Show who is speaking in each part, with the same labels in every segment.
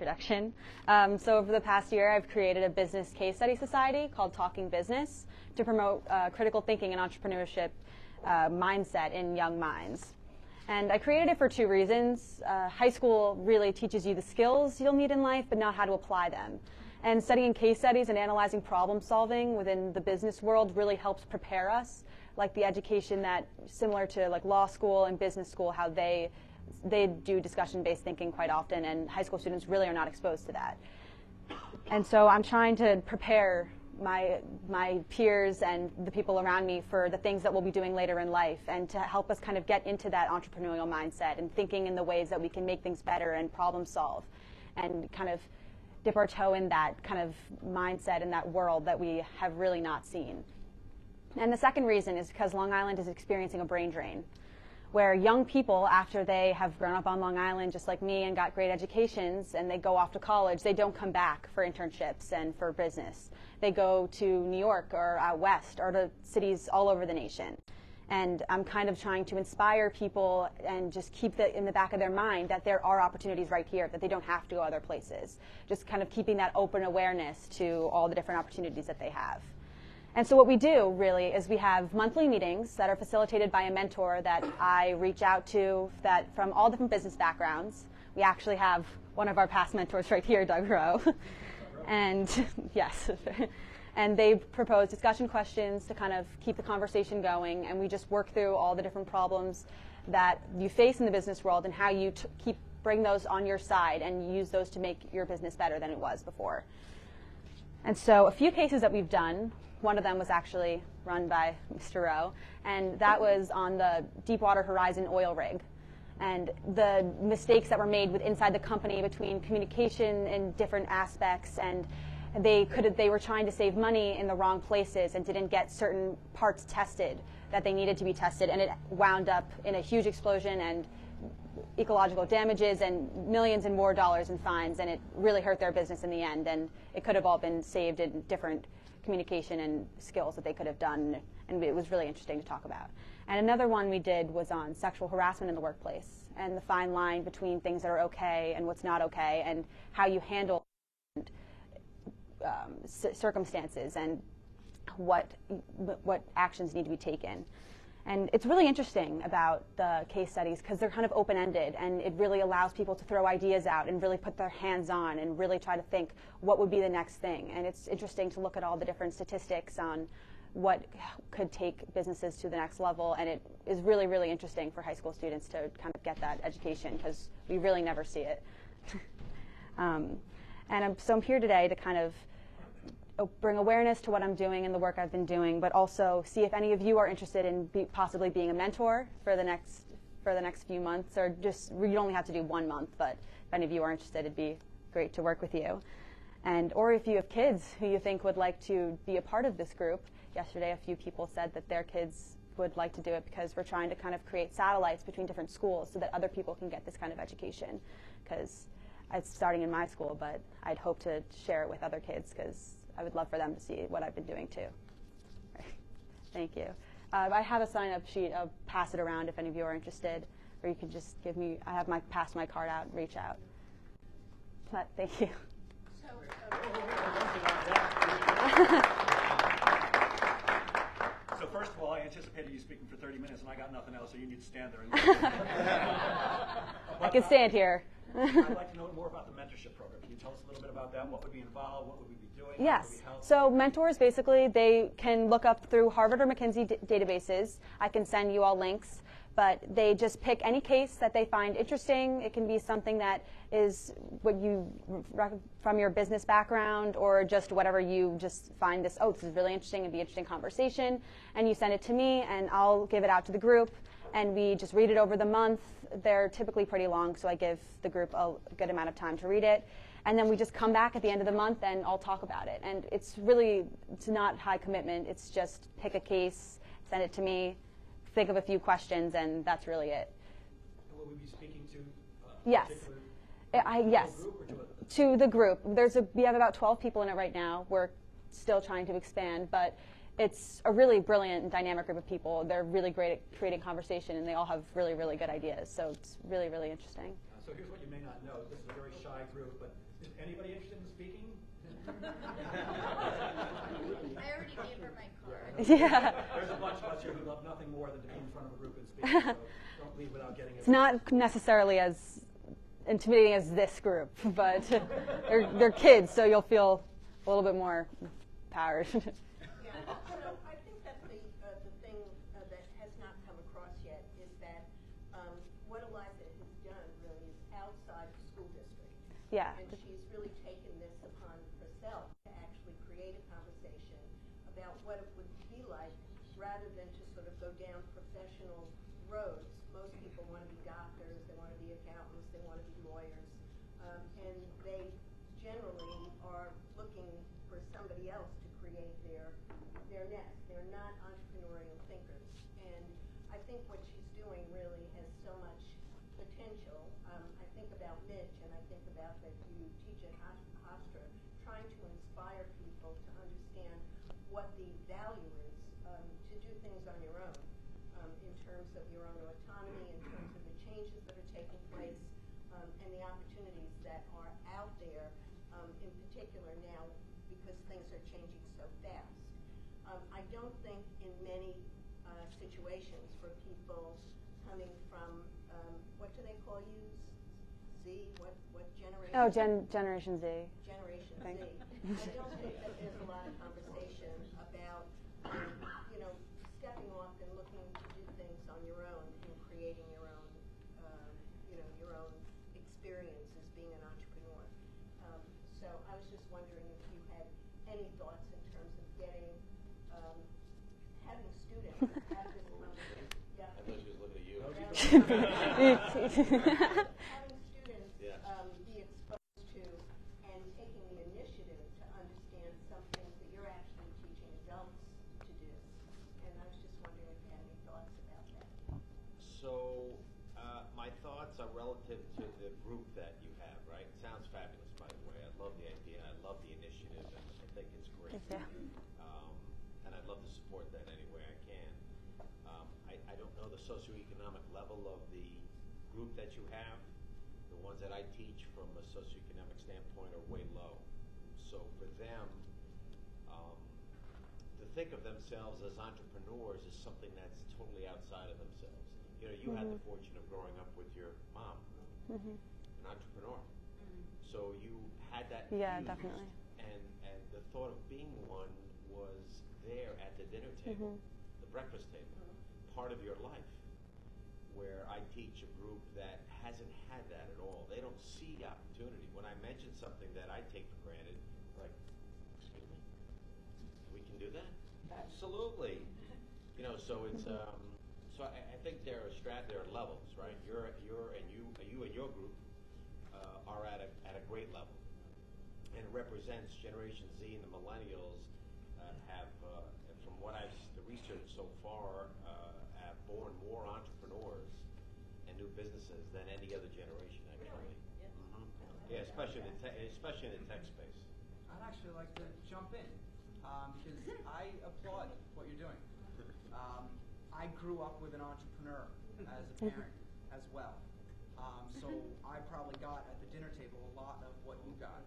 Speaker 1: introduction. So over the past year, I've created a business case study society called Talking Business to promote critical thinking and entrepreneurship mindset in young minds. And I created it for two reasons. High school really teaches you the skills you'll need in life, but not how to apply them. And studying case studies and analyzing problem solving within the business world really helps prepare us, like the education that, similar to like law school and business school, how they do discussion-based thinking quite often, and high school students really are not exposed to that. And so I'm trying to prepare my peers and the people around me for the things that we'll be doing later in life, and to help us kind of get into that entrepreneurial mindset and thinking in the ways that we can make things better and problem solve and kind of dip our toe in that kind of mindset in that world that we have really not seen. And the second reason is because Long Island is experiencing a brain drain, where young people, after they have grown up on Long Island just like me and got great educations and they go off to college, they don't come back for internships and for business. They go to New York or out west or to cities all over the nation. And I'm kind of trying to inspire people and just keep that in the back of their mind that there are opportunities right here, that they don't have to go other places. Just kind of keeping that open awareness to all the different opportunities that they have. And so what we do, really, is we have monthly meetings that are facilitated by a mentor that I reach out to that from all different business backgrounds. We actually have one of our past mentors right here, Doug Rowe. And yes, and they propose discussion questions to kind of keep the conversation going, and we just work through all the different problems that you face in the business world and how you bring those on your side and use those to make your business better than it was before. And so a few cases that we've done, one of them was actually run by Mr. Rowe, and that was on the Deepwater Horizon oil rig. And the mistakes that were made inside the company between communication in different aspects, and they were trying to save money in the wrong places and didn't get certain parts tested that they needed to be tested, and it wound up in a huge explosion and ecological damages and millions and more dollars in fines, and it really hurt their business in the end, and it could have all been saved in different communication and skills that they could have done, and it was really interesting to talk about. And another one we did was on sexual harassment in the workplace and the fine line between things that are okay and what's not okay, and how you handle circumstances and what actions need to be taken. And it's really interesting about the case studies because they're kind of open-ended, and it really allows people to throw ideas out and really put their hands on and really try to think what would be the next thing. And it's interesting to look at all the different statistics on what could take businesses to the next level, and it is really, really interesting for high school students to kind of get that education because we really never see it. So I'm here today to kind of bring awareness to what I'm doing and the work I've been doing, but also see if any of you are interested in possibly being a mentor for the next few months, or just, you only have to do 1 month, but if any of you are interested, it'd be great to work with you. Or if you have kids who you think would like to be a part of this group. Yesterday, a few people said that their kids would like to do it because we're trying to kind of create satellites between different schools so that other people can get this kind of education. Because it's starting in my school, but I'd hope to share it with other kids because I would love for them to see what I've been doing too. Thank you. I have a sign-up sheet. I'll pass it around if any of you are interested, or you can just give me. I have pass my card out and reach out. But thank you.
Speaker 2: So first of all, I anticipated you speaking for 30 minutes, and I got nothing else, so you need to stand there. And
Speaker 1: I can stand here.
Speaker 2: I'd like to know more about the mentorship program. Can you tell us a little bit about that? What would be involved? What would we be doing?
Speaker 1: Yes. So mentors, basically, they can look up through Harvard or McKinsey databases. I can send you all links. But they just pick any case that they find interesting. It can be something that is what you, from your business background, or just whatever you just find this, oh, this is really interesting, it'd be an interesting conversation. And you send it to me, and I'll give it out to the group. And we just read it over the month. They're typically pretty long, so I give the group a good amount of time to read it. And then we just come back at the end of the month and I'll talk about it. And it's not high commitment. It's just pick a case, send it to me, think of a few questions, and that's really it.
Speaker 2: And will we be speaking to
Speaker 1: yes. Yes,
Speaker 2: group or
Speaker 1: to the group. We have about 12 people in it right now. We're still trying to expand, but it's a really brilliant and dynamic group of people. They're really great at creating conversation, and they all have really, really good ideas. So it's really, really interesting.
Speaker 2: So So here's what you may not know. This is a very shy group, but is anybody interested in speaking?
Speaker 3: I already gave her my card.
Speaker 1: Yeah.
Speaker 2: There's a bunch of us here who love nothing more than to be in front of a group and speak, so don't leave without getting it.
Speaker 1: It's not necessarily as intimidating as this group, but they're kids, so you'll feel a little bit more powered.
Speaker 4: Yeah, so I think that the thing that has not come across yet is that what Eliza has done really is outside the school district.
Speaker 1: Yeah.
Speaker 4: And she's really taken this upon herself to actually create a conversation about what it would be like rather than to sort of go down professional roads. Most people want to be doctors, they want to be accountants, they want to be lawyers, and they generally are looking for somebody else to create their nest. They're not entrepreneurial thinkers. And I think what she's doing really has so much potential. I think about Mitch, and I think about that you teach at Hofstra, trying to inspire people to understand what the value is to do things on your own, in terms of your own autonomy, in terms of the changes that are taking place, and the opportunities that are out there, in particular now because things are changing so fast. I don't think in many situations for people coming from, what do they call you? Z? What generation?
Speaker 1: Oh, Generation Z.
Speaker 4: Generation Z.
Speaker 1: Thanks.
Speaker 4: I don't think that there's a lot of conversation about, stepping off and looking to do things on your own and creating your own, your own experience as being an entrepreneur. So I was just wondering if you had any thoughts in terms of getting, having students have this conversation. Yeah.
Speaker 5: I thought she was looking at you.
Speaker 4: Having students be exposed to and taking the initiative to understand some things that you're actually teaching adults to do. And I was just wondering if you had any thoughts about that.
Speaker 5: So, my thoughts are relative to the group that you have, right? It sounds fabulous, by the way. I love the idea. I love the initiative, and I think it's great.
Speaker 1: Yeah.
Speaker 5: And I'd love to support that any way I can. I don't know the socioeconomic level of the group that you have. The ones that I teach from a socioeconomic standpoint are way low. So for them, to think of themselves as entrepreneurs is something that's totally outside of themselves. You know, you had the fortune of growing up with your mom, an entrepreneur. So you had that
Speaker 1: Yeah,
Speaker 5: fuse,
Speaker 1: definitely.
Speaker 5: And the thought of being one was there at the dinner table, the breakfast table, part of your life. Where I teach a group that hasn't had that at all. They don't see opportunity. When I mention something that I take for granted, like, excuse me, we can do that? Absolutely. You know, so it's so I think there are levels, right? You and your group are at a great level, and it represents Generation Z and the millennials have, from what the research so far, have born more entrepreneurs and new businesses than any other generation, actually. Yeah, especially in the tech space.
Speaker 6: I'd actually like to jump in because I applaud what you're doing. I grew up with an entrepreneur as a parent as well. So I probably got at the dinner table a lot of what you got.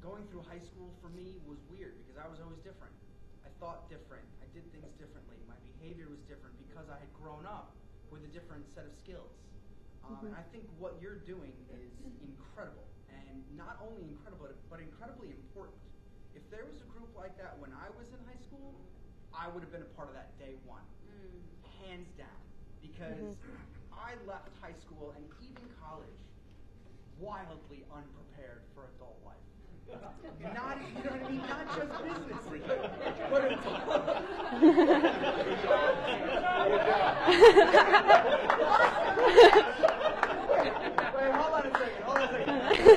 Speaker 6: Going through high school for me was weird because I was always different. I thought different. I did things differently. My behavior was different because I had grown up with a different set of skills. And I think what you're doing is incredible. And not only incredible, but incredibly important. If there was a group like that when I was in high school, I would have been a part of that day one. Hands down. Because I left high school and even college wildly unprepared for adult life. Not, you know what I mean? Not just business, but Wait, hold on a second.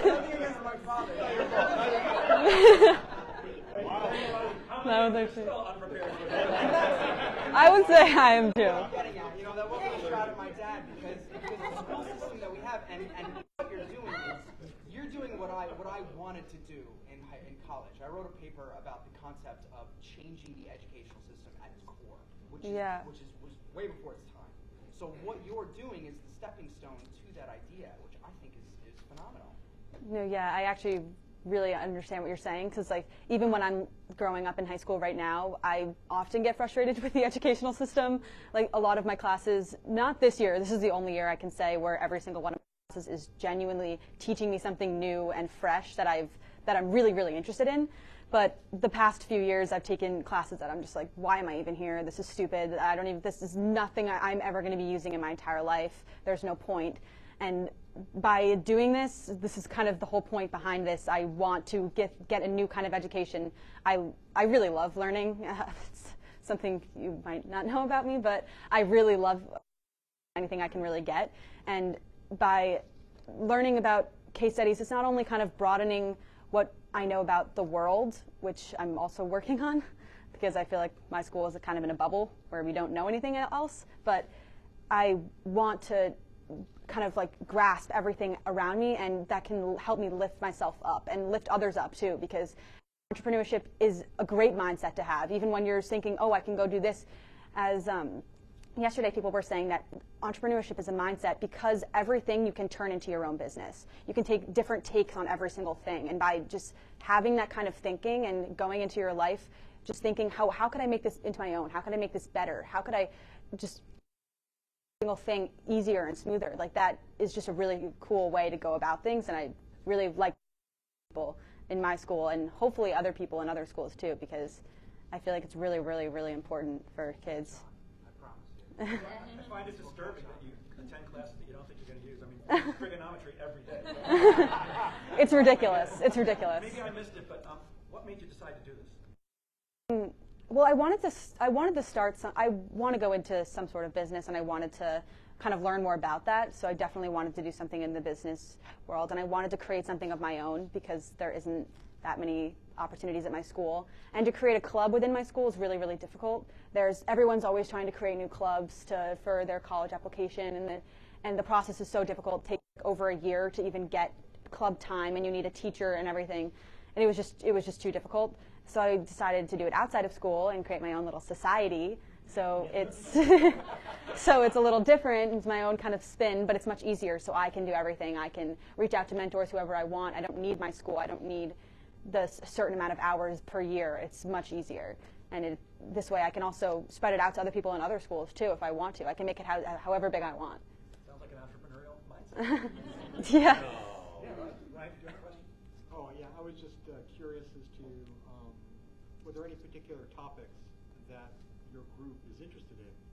Speaker 6: Nothing against my father.
Speaker 1: That was actually.
Speaker 2: Still unprepared for
Speaker 1: I would say I am too.
Speaker 6: I'm getting at, that wasn't a shot at my dad because the school system that we have, and what you're doing is you're doing what I wanted to do in college. I wrote a paper about the concept of changing the educational system at its core, which was way before its time. So what you're doing is the stepping stone to that idea, which I think is phenomenal.
Speaker 1: No, yeah, I actually really understand what you're saying, because like even when I'm growing up in high school right now, I often get frustrated with the educational system. Like a lot of my classes, not this year, this is the only year I can say where every single one of my classes is genuinely teaching me something new and fresh that I'm really, really interested in. But the past few years, I've taken classes that I'm just like, why am I even here? This is stupid. This is nothing I'm ever going to be using in my entire life. There's no point. And by doing this is kind of the whole point behind this. I want to get a new kind of education. I really love learning. It's something you might not know about me, but I really love anything I can really get. And by learning about case studies, it's not only kind of broadening what I know about the world, which I'm also working on, because I feel like my school is kind of in a bubble where we don't know anything else, but I want to kind of like grasp everything around me, and that can help me lift myself up and lift others up too, because entrepreneurship is a great mindset to have, even when you're thinking, oh, I can go do this. As yesterday people were saying that entrepreneurship is a mindset because everything you can turn into your own business. You can take different takes on every single thing, and by just having that kind of thinking and going into your life, just thinking, how could I make this into my own? How could I make this better? How could I just single thing easier and smoother? Like that is just a really cool way to go about things, and I really like people in my school and hopefully other people in other schools too, because I feel like it's really, really, really important for kids.
Speaker 2: I find it disturbing that you attend classes that you don't think you're going to use. I mean, trigonometry every day.
Speaker 1: It's ridiculous. It's ridiculous.
Speaker 2: Maybe I missed it, but what made you decide to do this?
Speaker 1: Well, I wanted to start I want to go into some sort of business, and I wanted to kind of learn more about that. So I definitely wanted to do something in the business world, and I wanted to create something of my own because there isn't that many opportunities at my school. And to create a club within my school is really, really difficult. Everyone's always trying to create new clubs for their college application, and the process is so difficult. It takes over a year to even get club time, and you need a teacher and everything. And it was just too difficult. So I decided to do it outside of school and create my own little society. So it's it's a little different. It's my own kind of spin, but it's much easier. So I can do everything. I can reach out to mentors, whoever I want. I don't need my school. I don't need the certain amount of hours per year. It's much easier. And this way I can also spread it out to other people in other schools too if I want to. I can make it however big I want.
Speaker 2: Sounds like an entrepreneurial mindset.
Speaker 1: Yeah.
Speaker 2: Yeah, Ryan, do you have a question?
Speaker 7: Oh, yeah, I was just curious as to, were there any particular topics that your group is interested in